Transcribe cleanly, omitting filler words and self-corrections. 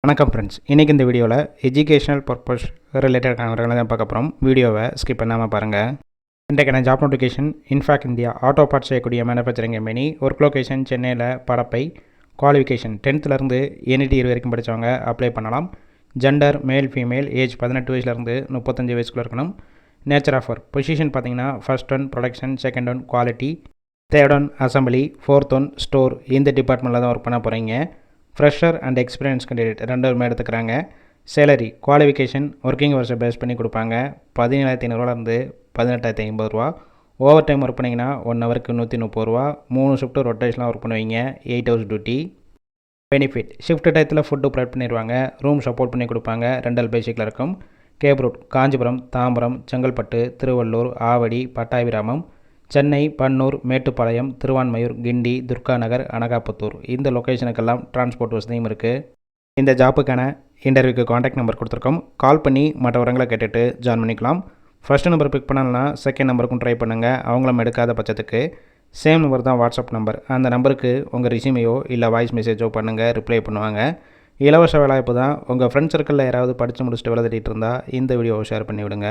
வணக்கம் ஃப்ரெண்ட்ஸ், இன்றைக்கி இந்த வீடியோவில் எஜுகேஷனல் பர்பஸ் ரிலேட்டடான தான் பார்க்க போகிறோம். வீடியோவை ஸ்கிப் பண்ணாமல் பாருங்கள். இன்றைக்கான job notification in fact India auto parts செய்யக்கூடிய மேனுஃபேக்சரிங் கம்பெனி. ஒர்க் லொகேஷன் சென்னையில். படப்பை. குவாலிஃபிகேஷன் 10th NET வரைக்கும் படித்தவங்க அப்ளை பண்ணலாம். Gender male female. ஏஜ் 18 வயசுலேருந்து 35 வயசுக்குள்ளே இருக்கணும். நேச்சர் ஆஃப் ஒர்க் பொசிஷன் பார்த்தீங்கன்னா first one production, second one quality, third one assembly, fourth one store. இந்த டிபார்ட்மெண்ட்டில் தான் ஒர்க் பண்ண போகிறீங்க. ஃப்ரெஷர் அண்ட் எக்ஸ்பீரியன்ஸ் கேண்டிடேட் ரெண்டுமே எடுத்துக்கிறாங்க. சேலரி குவாலிஃபிகேஷன் ஒர்க்கிங் ஹவர்ஸை பேஸ் பண்ணி கொடுப்பாங்க. 17,500 18,500 ஓவர் டைம் ஒர்க் பண்ணிங்கன்னா 1 ஹவருக்கு 130 3 ஷிஃப்ட்டு ரொட்டேஷனாக ஒர்க் பண்ணுவீங்க. 8 ஹவர்ஸ் டியூட்டி. பெனிஃபிட் ஷிஃப்ட் டயத்தில் ஃபுட்டு ப்ரொவைட் பண்ணிடுவாங்க. ரூம் சப்போர்ட் பண்ணி கொடுப்பாங்க. ரெண்டல் பேசிக்கில் இருக்கும். கேப் ரூட் காஞ்சிபுரம், தாம்பரம், செங்கல்பட்டு, திருவள்ளூர், ஆவடி, பட்டாபிராமம், சென்னை, பன்னூர், மேட்டுப்பாளையம், திருவான்மையூர், கிண்டி, துர்கா நகர், அனகாபுத்தூர். இந்த லொக்கேஷனுக்கெல்லாம் டிரான்ஸ்போர்ட் வசதியும் இருக்குது. இந்த ஜாப்புக்கான இன்டர்வியூக்கு காண்டாக்ட் நம்பர் கொடுத்துருக்கோம். கால் பண்ணி மற்ற விவரங்களை கேட்டுட்டு ஜாயின் பண்ணிக்கலாம். ஃபஸ்ட்டு நம்பர் பிக் பண்ணலன்னா செகண்ட் நம்பருக்கும் ட்ரை பண்ணுங்கள். அவங்களும் எடுக்காத பட்சத்துக்கு சேம் நம்பர் தான் வாட்ஸ்அப் நம்பர். அந்த நம்பருக்கு உங்கள் ரெஸ்யூமையோ இல்லை வாய்ஸ் மெசேஜோ பண்ணுங்கள், ரிப்ளை பண்ணுவாங்க. இலவச வேலைவாய்ப்பு தான். உங்கள் ஃப்ரெண்ட்ஸ் சர்க்கிளில் யாராவது படித்து முடிச்சுட்டு வேலை தேடிட்டு இருந்தால் இந்த வீடியோவை ஷேர் பண்ணி விடுங்க.